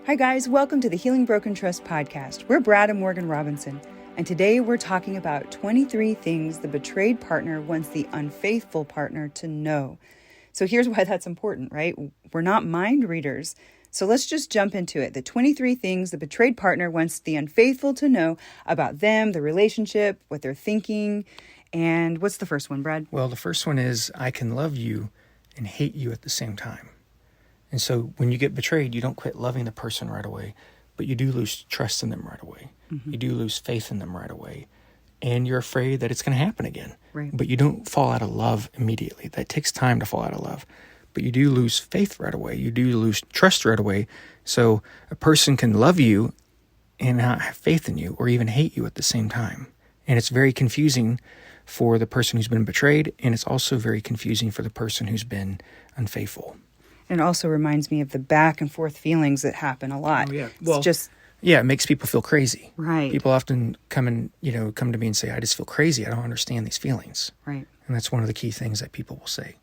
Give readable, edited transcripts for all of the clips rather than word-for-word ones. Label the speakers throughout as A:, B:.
A: Hi guys, welcome to the Healing Broken Trust podcast. We're Brad and Morgan Robinson, and today we're talking about 23 things the betrayed partner wants the unfaithful partner to know. So here's why that's important, right? We're not mind readers. So let's just jump into it. The 23 things the betrayed partner wants the unfaithful to know about them, the relationship, what they're thinking. And what's the first one, Brad?
B: Well, the first one is, I can love you and hate you at the same time. And so when you get betrayed, you don't quit loving the person right away, but you do lose trust in them right away. Mm-hmm. You do lose faith in them right away. And you're afraid that it's going to happen again.
A: Right.
B: But you don't fall out of love immediately. That takes time to fall out of love. But you do lose faith right away. You do lose trust right away. So a person can love you and not have faith in you or even hate you at the same time. And it's very confusing for the person who's been betrayed, and it's also very confusing for the person who's been unfaithful.
A: And it also reminds me of the back and forth feelings that happen a lot.
B: Oh, yeah. Well,
A: it's just...
B: Yeah, it makes people feel crazy.
A: Right.
B: People often come to me and say, I just feel crazy. I don't understand these feelings.
A: Right.
B: And that's one of the key things that people will say.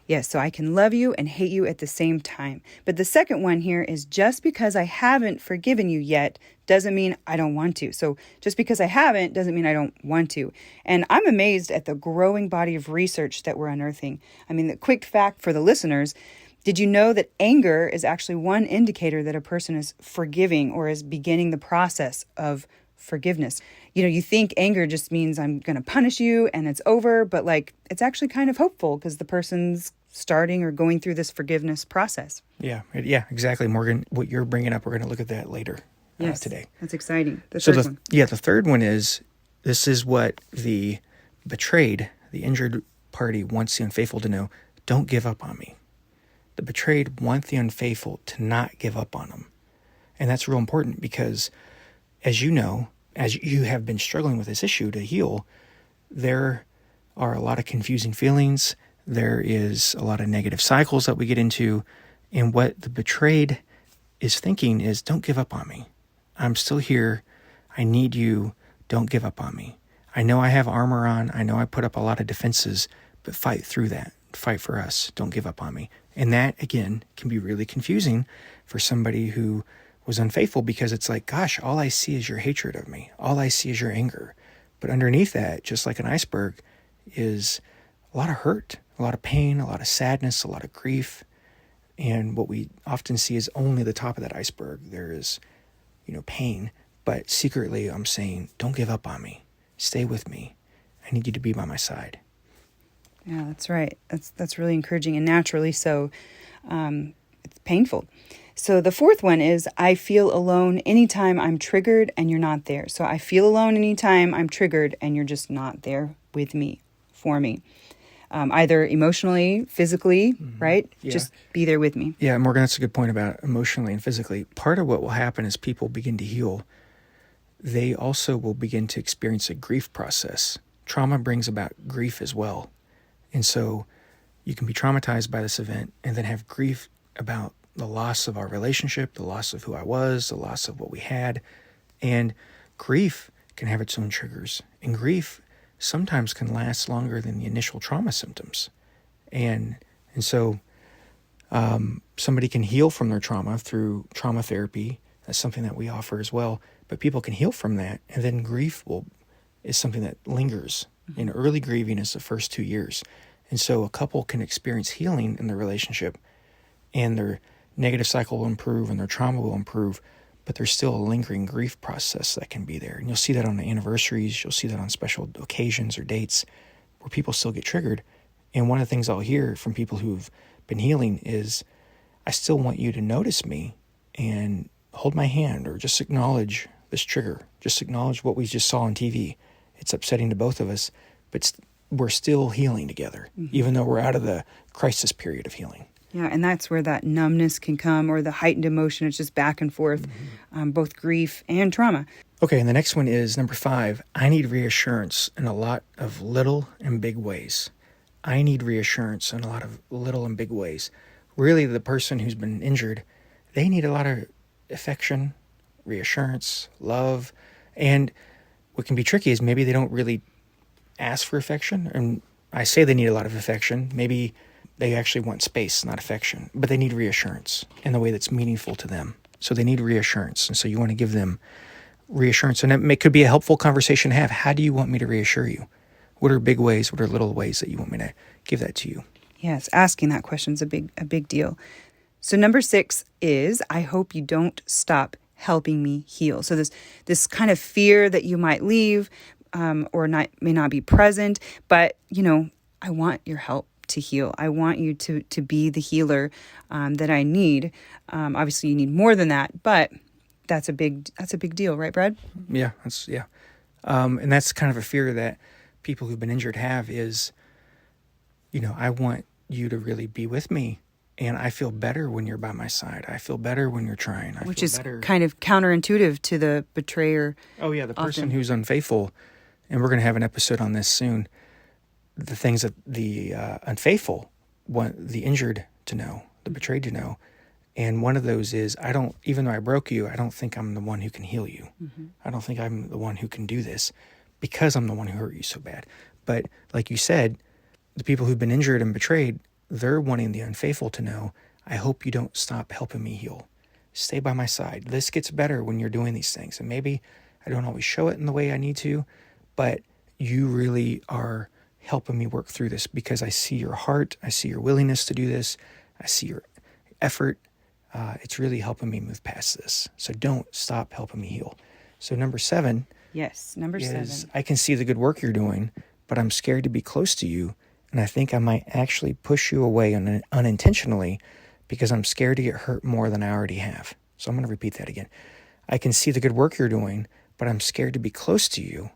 A: Yes, so I can love you and hate you at the same time. But the second one here is, just because I haven't forgiven you yet doesn't mean I don't want to. So just because I haven't doesn't mean I don't want to. And I'm amazed at the growing body of research that we're unearthing. I mean, the quick fact for the listeners: did you know that anger is actually one indicator that a person is forgiving or is beginning the process of forgiveness? You think anger just means I'm going to punish you and it's over, but it's actually kind of hopeful because the person's starting or going through this forgiveness process.
B: Yeah, exactly, Morgan. What you're bringing up, we're going to look at that later today.
A: That's exciting. The
B: third one is, this is what the betrayed, the injured party wants the unfaithful to know: don't give up on me. The betrayed want the unfaithful to not give up on them. And that's real important because, as you know, as you have been struggling with this issue to heal, there are a lot of confusing feelings. There is a lot of negative cycles that we get into. And what the betrayed is thinking is, don't give up on me. I'm still here. I need you. Don't give up on me. I know I have armor on. I know I put up a lot of defenses, but fight through that. Fight for us. Don't give up on me. And that, again, can be really confusing for somebody who was unfaithful, because it's like, gosh, all I see is your hatred of me. All I see is your anger. But underneath that, just like an iceberg, is a lot of hurt, a lot of pain, a lot of sadness, a lot of grief. And what we often see is only the top of that iceberg. There is, pain. But secretly, I'm saying, don't give up on me. Stay with me. I need you to be by my side.
A: Yeah, that's right. That's really encouraging, and naturally so. It's painful. So the fourth one is, I feel alone anytime I'm triggered and you're not there. So I feel alone anytime I'm triggered and you're just not there with me, for me. Either emotionally, physically, right? Yeah. Just be there with me.
B: Yeah, Morgan, that's a good point about emotionally and physically. Part of what will happen as people begin to heal, they also will begin to experience a grief process. Trauma brings about grief as well. And so you can be traumatized by this event and then have grief about the loss of our relationship, the loss of who I was, the loss of what we had. And grief can have its own triggers. And grief sometimes can last longer than the initial trauma symptoms. And so somebody can heal from their trauma through trauma therapy. That's something that we offer as well. But people can heal from that. And then grief is something that lingers. And early grieving is the first 2 years. And so a couple can experience healing in their relationship, and their negative cycle will improve and their trauma will improve, but there's still a lingering grief process that can be there. And you'll see that on the anniversaries. You'll see that on special occasions or dates where people still get triggered. And one of the things I'll hear from people who've been healing is, I still want you to notice me and hold my hand, or just acknowledge this trigger. Just acknowledge what we just saw on TV. It's upsetting to both of us, but we're still healing together, even though we're out of the crisis period of healing.
A: Yeah, and that's where that numbness can come, or the heightened emotion. It's just back and forth, both grief and trauma.
B: Okay, and the next one is number 5. I need reassurance in a lot of little and big ways. I need reassurance in a lot of little and big ways. Really, the person who's been injured, they need a lot of affection, reassurance, love. And what can be tricky is maybe they don't really ask for affection. And I say they need a lot of affection. Maybe they actually want space, not affection. But they need reassurance in the way that's meaningful to them. So they need reassurance. And so you want to give them reassurance. And could be a helpful conversation to have. How do you want me to reassure you? What are big ways? What are little ways that you want me to give that to you?
A: Yes, asking that question is a big deal. So number 6 is, I hope you don't stop helping me heal. So this kind of fear that you might leave or may not be present, but I want your help to heal. I want you to be the healer that I need. Obviously, you need more than that, but that's a big deal, right, Brad?
B: Yeah, and that's kind of a fear that people who've been injured have is, I want you to really be with me. And I feel better when you're by my side. I feel better when you're trying.
A: Which is kind of counterintuitive to the betrayer.
B: Oh, yeah, the person who's unfaithful. And we're going to have an episode on this soon. The things that the unfaithful want the injured to know, the betrayed to know. And one of those is, even though I broke you, I don't think I'm the one who can heal you. Mm-hmm. I don't think I'm the one who can do this because I'm the one who hurt you so bad. But like you said, the people who've been injured and betrayed, they're wanting the unfaithful to know, I hope you don't stop helping me heal. Stay by my side. This gets better when you're doing these things. And maybe I don't always show it in the way I need to, but you really are helping me work through this because I see your heart. I see your willingness to do this. I see your effort. It's really helping me move past this. So don't stop helping me heal. So number 7.
A: Yes, number 7.
B: I can see the good work you're doing, but I'm scared to be close to you. And I think I might actually push you away unintentionally because I'm scared to get hurt more than I already have. So I'm going to repeat that again. I can see the good work you're doing, but I'm scared to be close to you.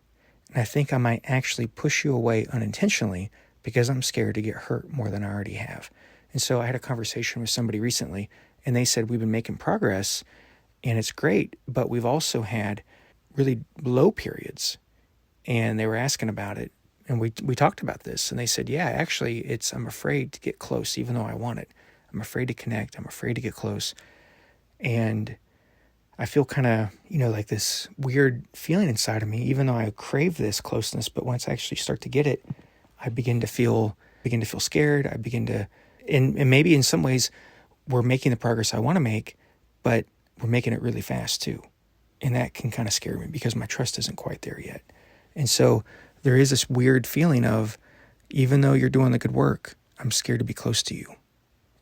B: And I think I might actually push you away unintentionally because I'm scared to get hurt more than I already have. And so I had a conversation with somebody recently, and they said, we've been making progress, and it's great, but we've also had really low periods. And they were asking about it. And we talked about this, and they said, yeah, actually, I'm afraid to get close, even though I want it. I'm afraid to connect. I'm afraid to get close. And I feel kind of, like this weird feeling inside of me, even though I crave this closeness. But once I actually start to get it, I begin to feel scared. And maybe in some ways, we're making the progress I want to make, but we're making it really fast too. And that can kind of scare me because my trust isn't quite there yet. And so there is this weird feeling of, even though you're doing the good work, I'm scared to be close to you.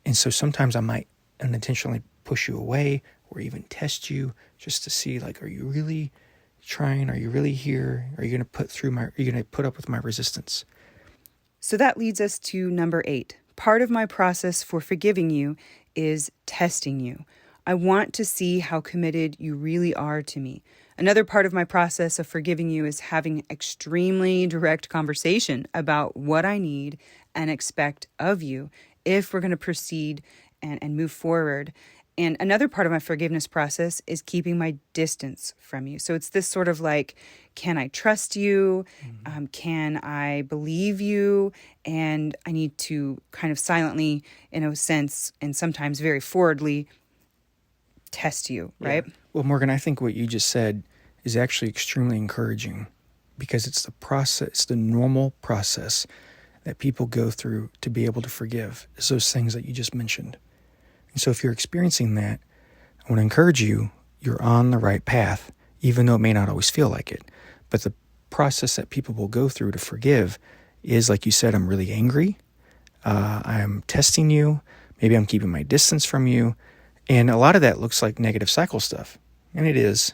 B: And so sometimes I might unintentionally push you away or even test you just to see, are you really trying? Are you really here? Are you going to put up with my resistance?
A: So that leads us to number 8. Part of my process for forgiving you is testing you. I want to see how committed you really are to me. Another part of my process of forgiving you is having extremely direct conversation about what I need and expect of you if we're going to proceed and move forward. And another part of my forgiveness process is keeping my distance from you. So it's this sort of can I trust you? Mm-hmm. Can I believe you? And I need to kind of silently, in a sense, and sometimes very forwardly, test you, right?
B: Yeah. Well, Morgan, I think what you just said is actually extremely encouraging because it's the normal process that people go through to be able to forgive, is those things that you just mentioned. And so if you're experiencing that, I want to encourage you, you're on the right path, even though it may not always feel like it. But the process that people will go through to forgive is, like you said, I'm really angry. I'm testing you. Maybe I'm keeping my distance from you. And a lot of that looks like negative cycle stuff. And it is,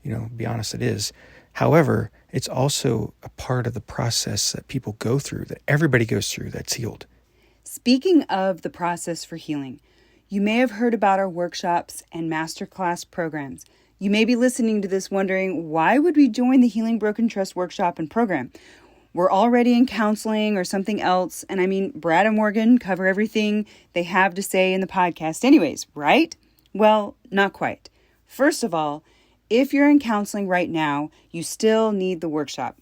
B: be honest, it is. However, it's also a part of the process that people go through, that everybody goes through, that's healed.
A: Speaking of the process for healing, you may have heard about our workshops and masterclass programs. You may be listening to this wondering, why would we join the Healing Broken Trust workshop and program? We're already in counseling or something else. And Brad and Morgan cover everything they have to say in the podcast anyways, right? Well, not quite. First of all, if you're in counseling right now, you still need the workshop.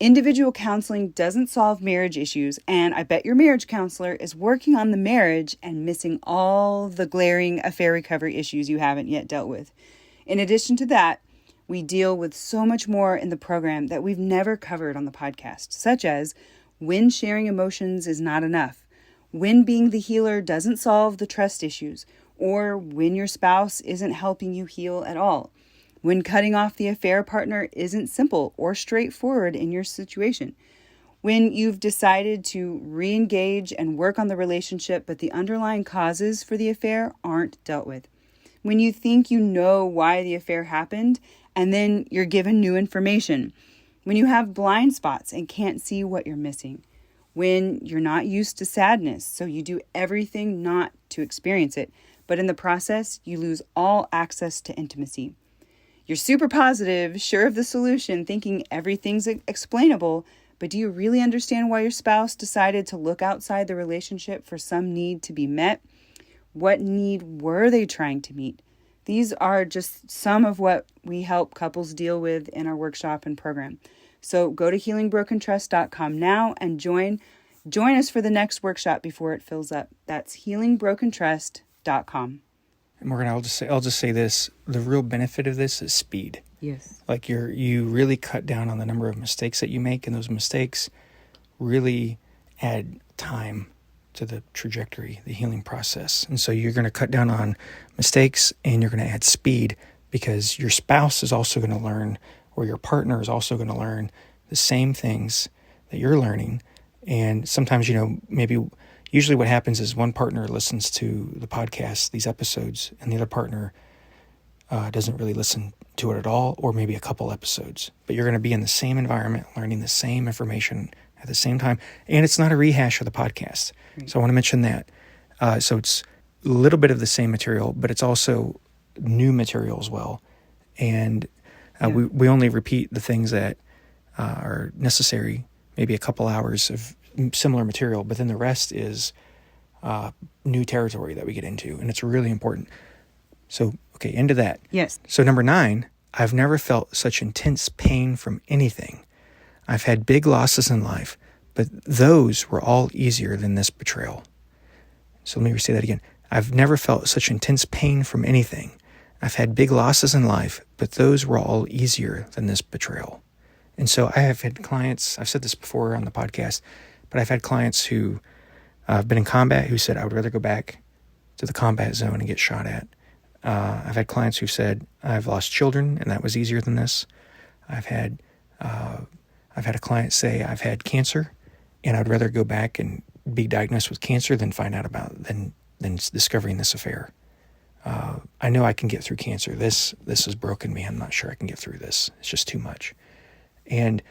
A: Individual counseling doesn't solve marriage issues, and I bet your marriage counselor is working on the marriage and missing all the glaring affair recovery issues you haven't yet dealt with. In addition to that, we deal with so much more in the program that we've never covered on the podcast, such as when sharing emotions is not enough, when being the healer doesn't solve the trust issues, or when your spouse isn't helping you heal at all, when cutting off the affair partner isn't simple or straightforward in your situation, when you've decided to re-engage and work on the relationship, but the underlying causes for the affair aren't dealt with, when you think you know why the affair happened and then you're given new information, when you have blind spots and can't see what you're missing, when you're not used to sadness, so you do everything not to experience it, but in the process, you lose all access to intimacy. You're super positive, sure of the solution, thinking everything's explainable, but do you really understand why your spouse decided to look outside the relationship for some need to be met? What need were they trying to meet? These are just some of what we help couples deal with in our workshop and program. So go to healingbrokentrust.com now and join us for the next workshop before it fills up. That's healingbrokentrust.com.
B: And Morgan, I'll just say this: the real benefit of this is speed.
A: Yes.
B: Like you really cut down on the number of mistakes that you make, and those mistakes really add time to the trajectory, the healing process. And so you're going to cut down on mistakes, and you're going to add speed, because your spouse is also going to learn, or your partner is also going to learn the same things that you're learning. And sometimes, usually what happens is one partner listens to the podcast, these episodes, and the other partner doesn't really listen to it at all, or maybe a couple episodes. But you're going to be in the same environment, learning the same information at the same time. And it's not a rehash of the podcast. Right. So I want to mention that. So it's a little bit of the same material, but it's also new material as well. And we only repeat the things that are necessary, maybe a couple hours of similar material, but then the rest is new territory that we get into, and it's really important. So, okay, into that.
A: Yes.
B: So 9, I've never felt such intense pain from anything. I've had big losses in life, but those were all easier than this betrayal. So let me say that again. I've never felt such intense pain from anything. I've had big losses in life, but those were all easier than this betrayal. And so I have had clients, I've said this before on the podcast, but I've had clients who have been in combat who said, I would rather go back to the combat zone and get shot at. I've had clients who said, I've lost children, and that was easier than this. I've had a client say, I've had cancer, and I'd rather go back and be diagnosed with cancer than find out about than discovering this affair. I know I can get through cancer. This has broken me. I'm not sure I can get through this. It's just too much. And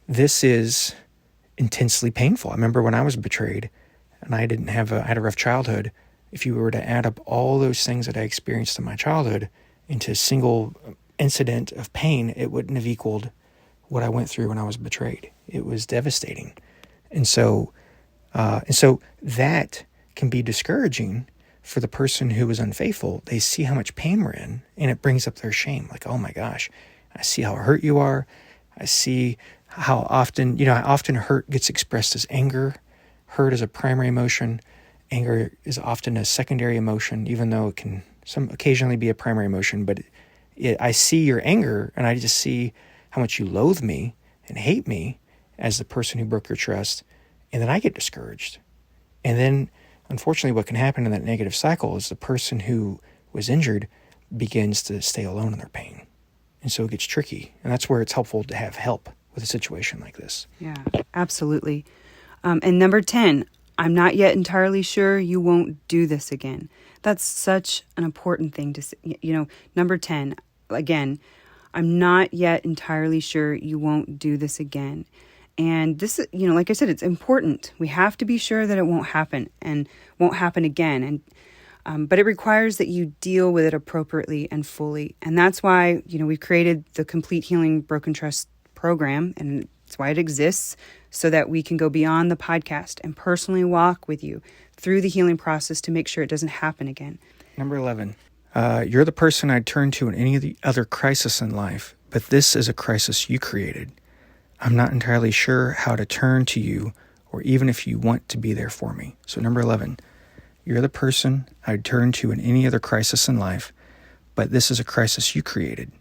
B: this is intensely painful. I remember when I was betrayed and I had a rough childhood. If you were to add up all those things that I experienced in my childhood into a single incident of pain, it wouldn't have equaled what I went through when I was betrayed. It was devastating. And so that can be discouraging for the person who was unfaithful. They see how much pain we're in, and it brings up their shame. Like, oh my gosh, I see how hurt you are. I see how often hurt gets expressed as anger. Hurt is a primary emotion. Anger is often a secondary emotion, even though it can occasionally be a primary emotion. But I see your anger, and I just see how much you loathe me and hate me as the person who broke your trust. And then I get discouraged. And then, unfortunately, what can happen in that negative cycle is the person who was injured begins to stay alone in their pain. And so it gets tricky. And that's where it's helpful to have help with a situation like this.
A: Yeah, absolutely. And number 10, I'm not yet entirely sure you won't do this again. That's such an important thing to say. Number 10, again, I'm not yet entirely sure you won't do this again. And this, like I said, it's important. We have to be sure that it won't happen and won't happen again. And but it requires that you deal with it appropriately and fully. And that's why, we've created the Complete Healing Broken Trust program, and it's why it exists, so that we can go beyond the podcast and personally walk with you through the healing process to make sure it doesn't happen again.
B: Number 11, you're the person I'd turn to in any of the other crisis in life, but this is a crisis you created. I'm not entirely sure how to turn to you, or even if you want to be there for me. So number 11, you're the person I'd turn to in any other crisis in life, but this is a crisis you created.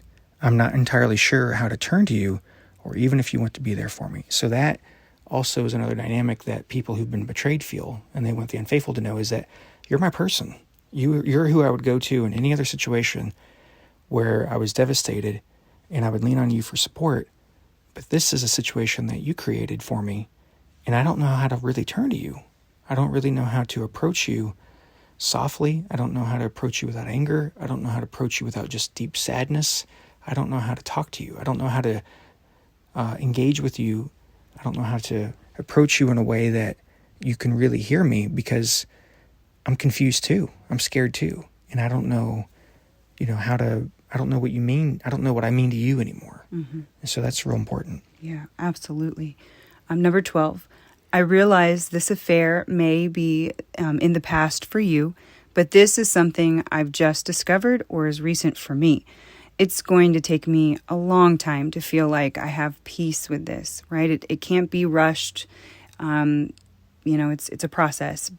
B: I'm not entirely sure how to turn to you, or even if you want to be there for me. So that also is another dynamic that people who've been betrayed feel, and they want the unfaithful to know, is that you're my person. You're who I would go to in any other situation where I was devastated, and I would lean on you for support. But this is a situation that you created for me, and I don't know how to really turn to you. I don't really know how to approach you softly. I don't know how to approach you without anger. I don't know how to approach you without just deep sadness. I don't know how to talk to you. I don't know how to engage with you. I don't know how to approach you in a way that you can really hear me, because I'm confused too. I'm scared too. And I don't know, I don't know what you mean. I don't know what I mean to you anymore.
A: Mm-hmm.
B: And so that's real important.
A: Yeah, absolutely. Number 12, I realize this affair may be in the past for you, but this is something I've just discovered or is recent for me. It's going to take me a long time to feel like I have peace with this, right? It can't be rushed. It's a process,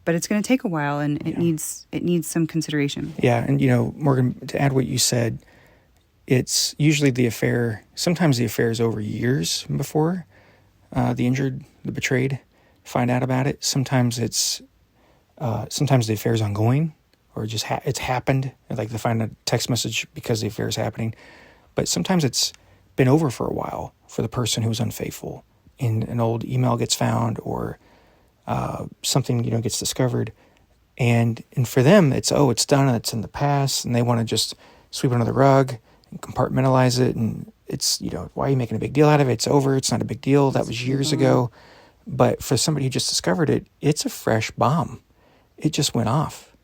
A: but it's going to take a while, and it needs some consideration.
B: Yeah, and Morgan, to add what you said, it's usually the affair. Sometimes the affair is over years before the betrayed, find out about it. Sometimes sometimes the affair is ongoing, or just it's happened. Like they find a text message because the affair is happening, but sometimes it's been over for a while for the person who was unfaithful, and an old email gets found, or something gets discovered, and for them it's done, it's in the past, and they want to just sweep it under the rug and compartmentalize it, and it's why are you making a big deal out of it? It's over. It's not a big deal. That was years ago. But for somebody who just discovered it, it's a fresh bomb. It just went off.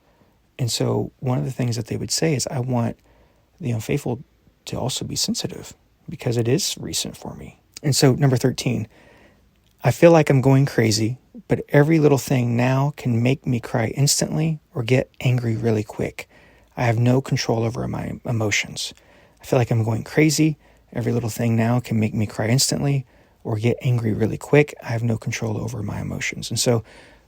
B: And so one of the things that they would say is, I want the unfaithful to also be sensitive, because it is recent for me. And so number 13, I feel like I'm going crazy, but every little thing now can make me cry instantly or get angry really quick. I have no control over my emotions. I feel like I'm going crazy. Every little thing now can make me cry instantly or get angry really quick. I have no control over my emotions. And so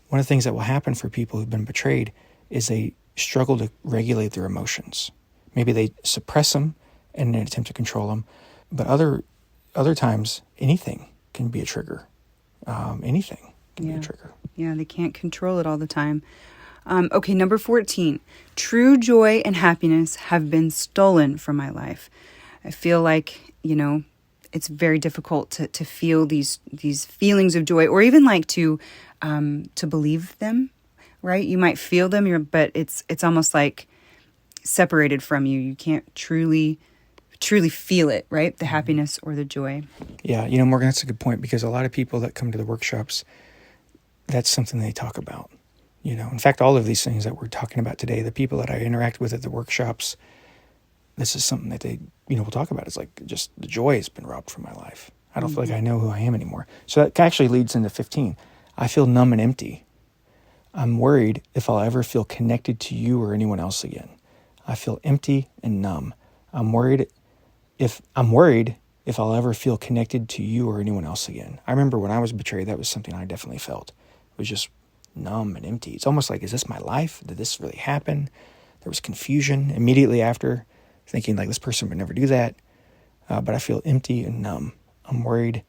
B: one of the things that will happen for people who've been betrayed is they struggle to regulate their emotions. Maybe they suppress them in an attempt to control them, but other times anything can be a trigger. Anything can be a trigger.
A: Yeah, they can't control it all the time. Okay, number 14. True joy and happiness have been stolen from my life. I feel like, it's very difficult to feel these feelings of joy, or even like to believe them, right? You might feel them, but it's almost like separated from you. You can't truly feel it, right? The happiness or the joy.
B: Yeah, Morgan, that's a good point, because a lot of people that come to the workshops, that's something they talk about. In fact, all of these things that we're talking about today, the people that I interact with at the workshops, this is something that they, will talk about. It's like, just the joy has been robbed from my life. I don't feel like I know who I am anymore. So that actually leads into 15. I feel numb and empty. I'm worried if I'll ever feel connected to you or anyone else again. I feel empty and numb. I'm worried if I'll ever feel connected to you or anyone else again. I remember when I was betrayed, that was something I definitely felt. It was just numb and empty. It's almost like, is this my life? Did this really happen? There was confusion immediately after, thinking like, this person would never do that. But I feel empty and numb. I'm worried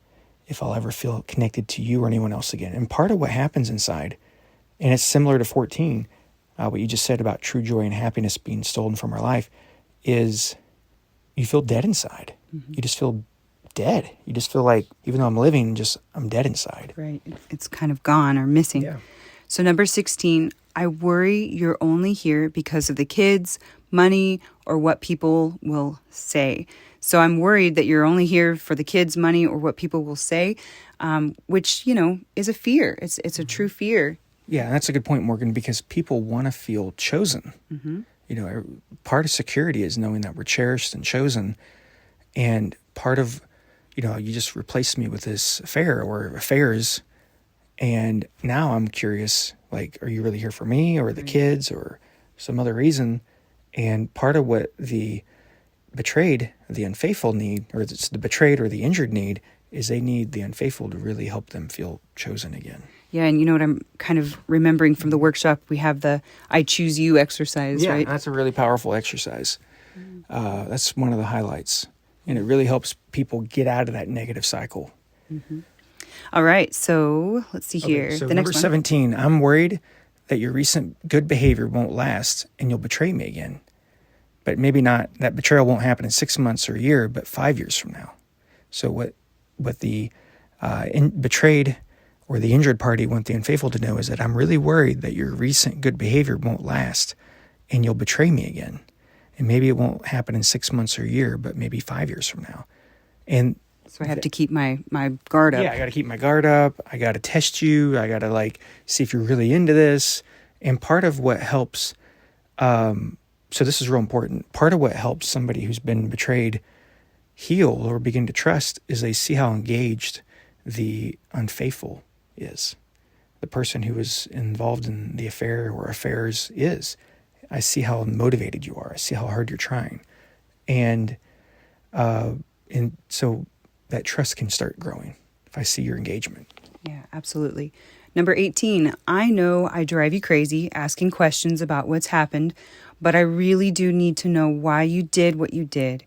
B: if I'll ever feel connected to you or anyone else again. And part of what happens inside, and it's similar to 14, what you just said about true joy and happiness being stolen from our life, is you feel dead inside. Mm-hmm. You just feel dead. You just feel like, even though I'm living, I'm dead inside.
A: Right. It's kind of gone or missing.
B: Yeah.
A: So number 16, I worry you're only here because of the kids, money, or what people will say. So I'm worried that you're only here for the kids, money, or what people will say, which, is a fear. It's a true fear.
B: Yeah, that's a good point, Morgan, because people want to feel chosen. Mm-hmm. Part of security is knowing that we're cherished and chosen. And part of, you just replaced me with this affair or affairs. And now I'm curious, like, are you really here for me or the kids or some other reason? And part of what the betrayed, the unfaithful need, or it's the betrayed or the injured need, is they need the unfaithful to really help them feel chosen again.
A: Yeah, and what I'm kind of remembering from the workshop, we have the I choose you exercise, right?
B: Yeah, that's a really powerful exercise. That's one of the highlights. And it really helps people get out of that negative cycle.
A: Mm-hmm. All right, so let's see here.
B: So
A: the
B: number
A: next one.
B: 17, I'm worried that your recent good behavior won't last and you'll betray me again. But maybe not, that betrayal won't happen in 6 months or a year, but 5 years from now. So what the betrayed or the injured party want the unfaithful to know is that I'm really worried that your recent good behavior won't last and you'll betray me again. And maybe it won't happen in 6 months or a year, but maybe 5 years from now. And
A: so I have to keep my guard up.
B: Yeah, I got to keep my guard up. I got to test you. I got to see if you're really into this. And part of what helps, so this is real important. Part of what helps somebody who's been betrayed heal or begin to trust is they see how engaged the unfaithful is. The person who is involved in the affair or affairs is. I see how motivated you are. I see how hard you're trying. And so that trust can start growing if I see your engagement.
A: Yeah, absolutely. Number 18, I know I drive you crazy asking questions about what's happened, but I really do need to know why you did what you did.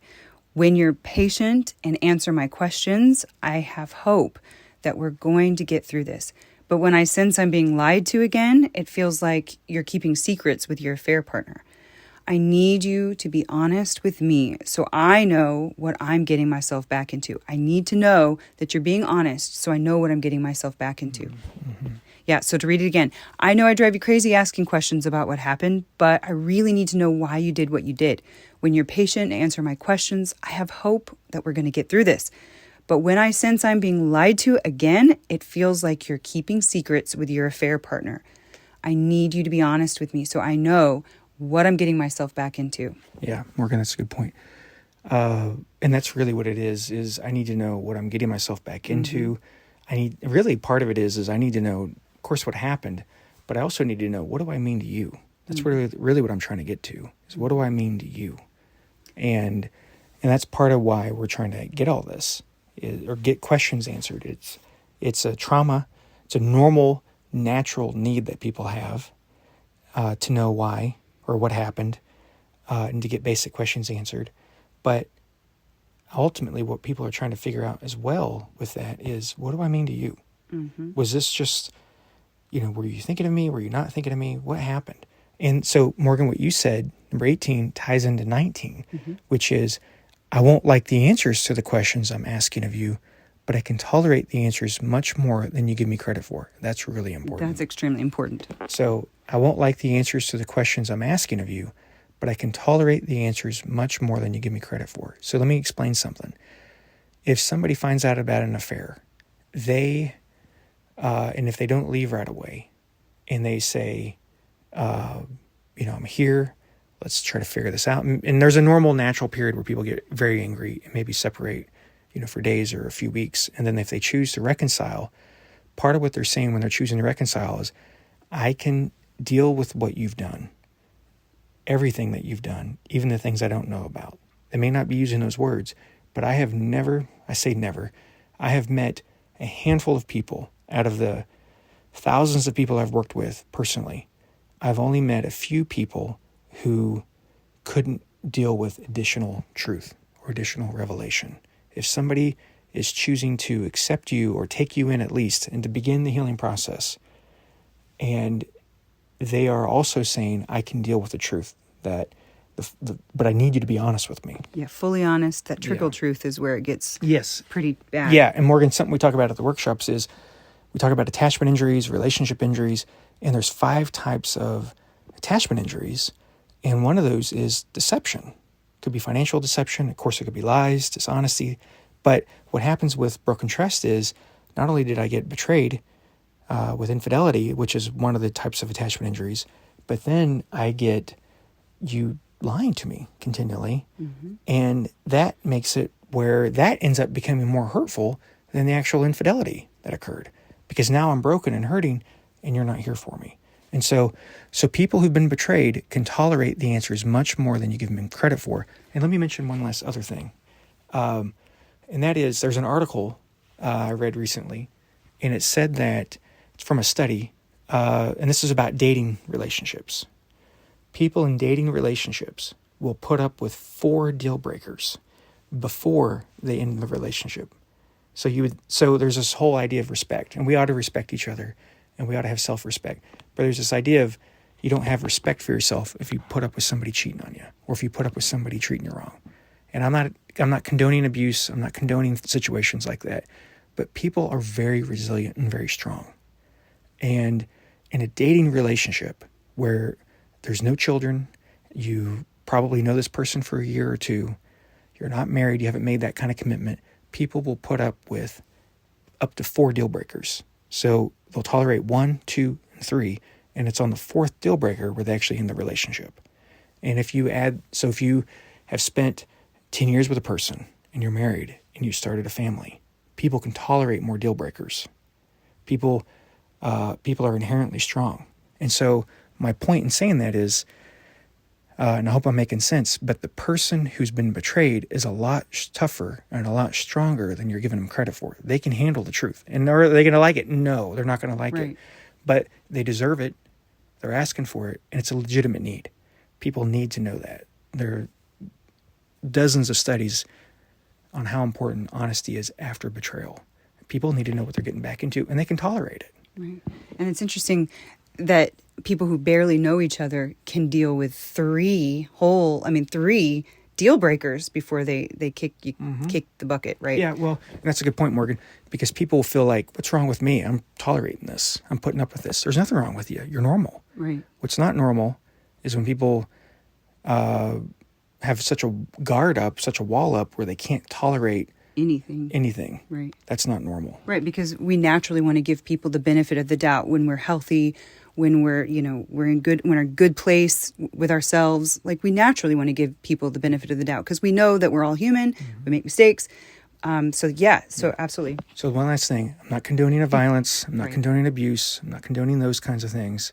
A: When you're patient and answer my questions, I have hope that we're going to get through this. But when I sense I'm being lied to again, it feels like you're keeping secrets with your affair partner. I need you to be honest with me so I know what I'm getting myself back into. I need to know that you're being honest so I know what I'm getting myself back into. Mm-hmm. Yeah, so to read it again, I know I drive you crazy asking questions about what happened, but I really need to know why you did what you did. When you're patient and answer my questions, I have hope that we're going to get through this. But when I sense I'm being lied to again, it feels like you're keeping secrets with your affair partner. I need you to be honest with me so I know what I'm getting myself back into.
B: Yeah, Morgan, that's a good point. And that's really what it is I need to know what I'm getting myself back into. Part of it is I need to know, of course, what happened, but I also need to know, what do I mean to you? That's really what I'm trying to get to, is what do I mean to you? And that's part of why we're trying to get all this, or get questions answered. It's a trauma. It's a normal, natural need that people have to know why or what happened, and to get basic questions answered. But ultimately, what people are trying to figure out as well with that is, what do I mean to you? Mm-hmm. Was this just, were you thinking of me? Were you not thinking of me? What happened? And so, Morgan, what you said, number 18, ties into 19, which is, I won't like the answers to the questions I'm asking of you, but I can tolerate the answers much more than you give me credit for. That's really important.
A: That's extremely important.
B: So I won't like the answers to the questions I'm asking of you, but I can tolerate the answers much more than you give me credit for. So let me explain something. If somebody finds out about an affair, and if they don't leave right away, and they say, I'm here, let's try to figure this out. And there's a normal natural period where people get very angry and maybe separate, for days or a few weeks. And then if they choose to reconcile, part of what they're saying when they're choosing to reconcile is, I can deal with what you've done, everything that you've done, even the things I don't know about. They may not be using those words, but I have met a handful of people out of the thousands of people I've worked with personally. I've only met a few people who couldn't deal with additional truth or additional revelation. If somebody is choosing to accept you or take you in at least and to begin the healing process, and they are also saying, I can deal with the truth, but I need you to be honest with me.
A: Yeah, fully honest. That trickle truth is where it gets pretty bad.
B: Yeah, and Morgan, something we talk about at the workshops is we talk about attachment injuries, relationship injuries, and there's 5 types of attachment injuries, and one of those is deception. It could be financial deception. Of course, it could be lies, dishonesty. But what happens with broken trust is, not only did I get betrayed with infidelity, which is one of the types of attachment injuries, but then I get you lying to me continually. Mm-hmm. And that makes it where that ends up becoming more hurtful than the actual infidelity that occurred. Because now I'm broken and hurting, and you're not here for me. And so people who've been betrayed can tolerate the answers much more than you give them credit for. And let me mention one last other thing. And that is, there's an article I read recently, and it said that it's from a study, and this is about dating relationships. People in dating relationships will put up with 4 deal breakers before they end the relationship. So there's this whole idea of respect, and we ought to respect each other, and we ought to have self-respect. But there's this idea of you don't have respect for yourself if you put up with somebody cheating on you, or if you put up with somebody treating you wrong. And I'm not condoning abuse. I'm not condoning situations like that. But people are very resilient and very strong. And in a dating relationship where there's no children, you probably know this person for a year or two, you're not married, you haven't made that kind of commitment, people will put up with up to 4 deal breakers. So they'll tolerate 1, 2, and 3, and it's on the 4th deal breaker where they actually end the relationship. And if you have spent 10 years with a person and you're married and you started a family, people can tolerate more deal breakers. People are inherently strong. And so my point in saying that is, and I hope I'm making sense, but the person who's been betrayed is a lot tougher and a lot stronger than you're giving them credit for. They can handle the truth. And are they going to like it? No, they're not going to like it. But they deserve it. They're asking for it. And it's a legitimate need. People need to know that. There are dozens of studies on how important honesty is after betrayal. People need to know what they're getting back into, and they can tolerate it.
A: Right. And it's interesting that people who barely know each other can deal with 3 deal breakers before they kick the bucket, right?
B: Yeah, well, that's a good point, Morgan, because people feel like, what's wrong with me? I'm tolerating this. I'm putting up with this. There's nothing wrong with you. You're normal.
A: Right.
B: What's not normal is when people have such a guard up, such a wall up where they can't tolerate anything.
A: Right.
B: That's not normal.
A: Right, because we naturally want to give people the benefit of the doubt when we're healthy, when we're in a good place with ourselves. Like, we naturally want to give people the benefit of the doubt because we know that we're all human, we make mistakes. So absolutely.
B: So one last thing, I'm not condoning violence, I'm not condoning abuse, I'm not condoning those kinds of things.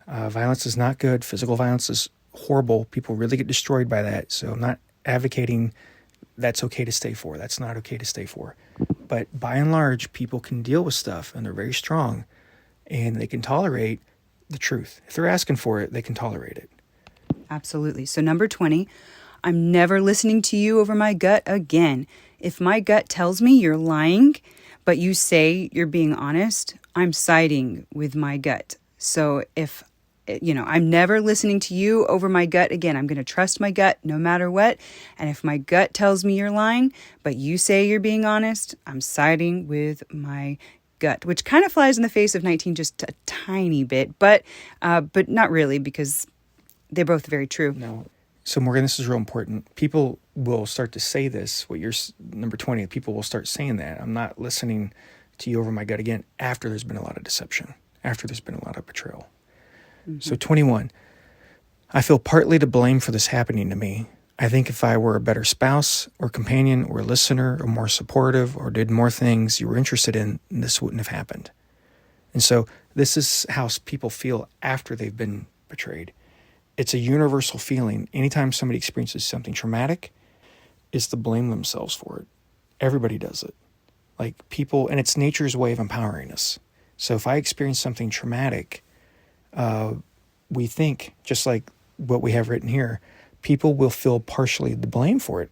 B: Violence is not good. Physical violence is horrible. People really get destroyed by that. So I'm not advocating that's okay to stay for. That's not okay to stay for. But by and large, people can deal with stuff, and they're very strong, and they can tolerate the truth. If they're asking for it, they can tolerate it.
A: Absolutely. So number 20, I'm never listening to you over my gut again. If my gut tells me you're lying, but you say you're being honest, I'm siding with my gut. So if I'm never listening to you over my gut again. I'm going to trust my gut no matter what. And if my gut tells me you're lying, but you say you're being honest, I'm siding with my gut, which kind of flies in the face of 19 just a tiny bit, but not really, because they're both very true.
B: No. So Morgan, this is real important. People will start to say this, what you're number 20, people will start saying that. I'm not listening to you over my gut again after there's been a lot of deception, after there's been a lot of betrayal. So 21, I feel partly to blame for this happening to me. I think if I were a better spouse or companion or listener or more supportive or did more things you were interested in, this wouldn't have happened. And so this is how people feel after they've been betrayed. It's a universal feeling. Anytime somebody experiences something traumatic, is to blame themselves for it. Everybody does it. Like people, and it's nature's way of empowering us. So if I experience something traumatic, we think, just like what we have written here, people will feel partially the blame for it.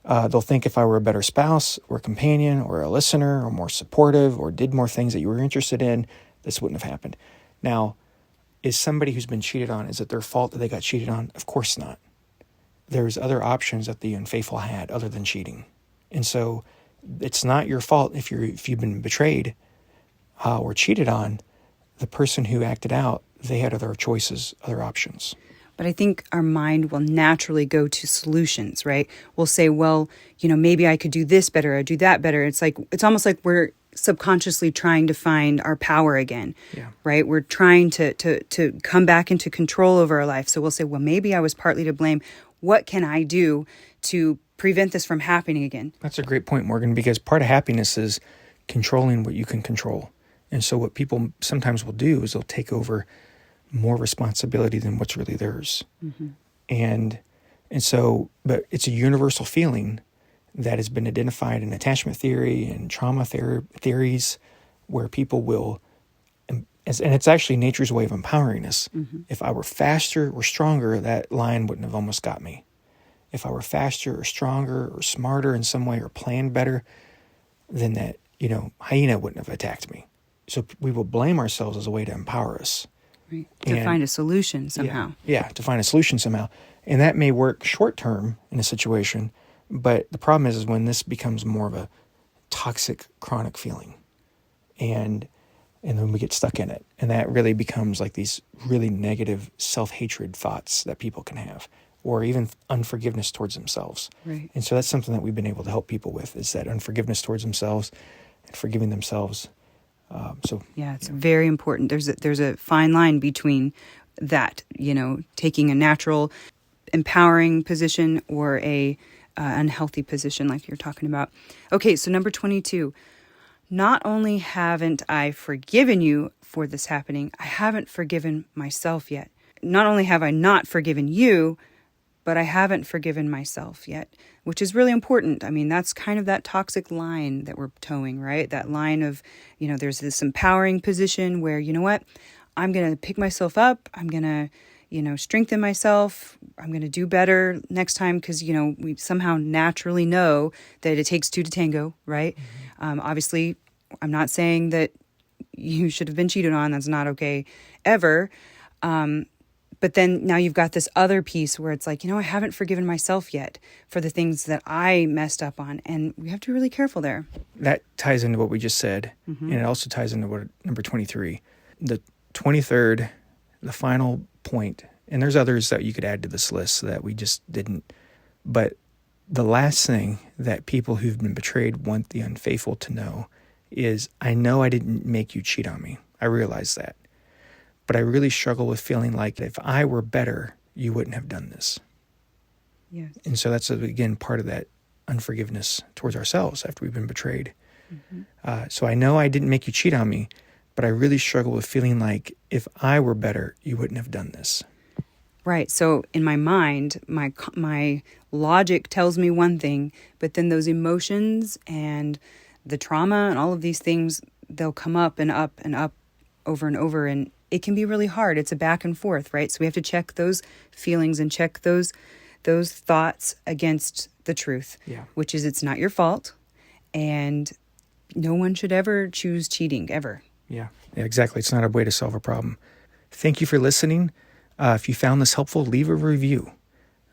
B: They'll think if I were a better spouse or companion or a listener or more supportive or did more things that you were interested in, this wouldn't have happened. Now, is somebody who's been cheated on, is it their fault that they got cheated on? Of course not. There's other options that the unfaithful had other than cheating. And so it's not your fault if you've been betrayed or cheated on. The person who acted out, they had other choices, other options.
A: But I think our mind will naturally go to solutions, right? We'll say, well, maybe I could do this better, or do that better. It's almost like we're subconsciously trying to find our power again, right? We're trying to come back into control over our life. So we'll say, well, maybe I was partly to blame. What can I do to prevent this from happening again?
B: That's a great point, Morgan, because part of happiness is controlling what you can control. And so what people sometimes will do is they'll take over more responsibility than what's really theirs. Mm-hmm. And so, but it's a universal feeling that has been identified in attachment theory and trauma theories where people will, and it's actually nature's way of empowering us. Mm-hmm. If I were faster or stronger, that lion wouldn't have almost got me. If I were faster or stronger or smarter in some way or planned better, then that, hyena wouldn't have attacked me. So we will blame ourselves as a way to empower us.
A: Right. To find a solution somehow.
B: Yeah, to find a solution somehow. And that may work short term in a situation, but the problem is when this becomes more of a toxic, chronic feeling. And then we get stuck in it. And that really becomes like these really negative self-hatred thoughts that people can have, or even unforgiveness towards themselves.
A: Right.
B: And so that's something that we've been able to help people with, is that unforgiveness towards themselves and forgiving themselves.
A: It's very important. There's a fine line between that, taking a natural, empowering position or a unhealthy position like you're talking about. Okay, so number 22. Not only haven't I forgiven you for this happening, I haven't forgiven myself yet. Not only have I not forgiven you, but I haven't forgiven myself yet, which is really important. I mean, that's kind of that toxic line that we're towing, right? That line of, there's this empowering position where, you know what, I'm going to pick myself up. I'm going to, strengthen myself. I'm going to do better next time because, we somehow naturally know that it takes two to tango, right? Mm-hmm. Obviously, I'm not saying that you should have been cheated on. That's not okay ever. But then now you've got this other piece where it's like, I haven't forgiven myself yet for the things that I messed up on. And we have to be really careful there.
B: That ties into what we just said. Mm-hmm. And it also ties into what number 23. The 23rd, the final point, and there's others that you could add to this list that we just didn't. But the last thing that people who've been betrayed want the unfaithful to know is, I know I didn't make you cheat on me. I realize that. But I really struggle with feeling like if I were better, you wouldn't have done this.
A: Yes.
B: And so that's, again, part of that unforgiveness towards ourselves after we've been betrayed. Mm-hmm. So I know I didn't make you cheat on me, but I really struggle with feeling like if I were better, you wouldn't have done this.
A: Right. So in my mind, my logic tells me one thing, but then those emotions and the trauma and all of these things, they'll come up and up and up over and over, and it can be really hard. It's a back and forth, right? So we have to check those feelings and check those thoughts against the truth, which is it's not your fault, and no one should ever choose cheating, ever.
B: Yeah, exactly. It's not a way to solve a problem. Thank you for listening. If you found this helpful, leave a review,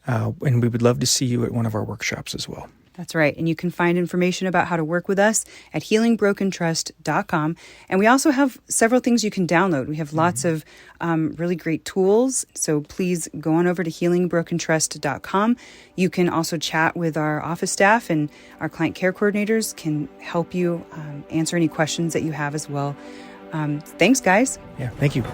B: and we would love to see you at one of our workshops as well.
A: That's right. And you can find information about how to work with us at healingbrokentrust.com. And we also have several things you can download. We have lots of really great tools. So please go on over to healingbrokentrust.com. You can also chat with our office staff, and our client care coordinators can help you answer any questions that you have as well. Thanks, guys.
B: Yeah, thank you.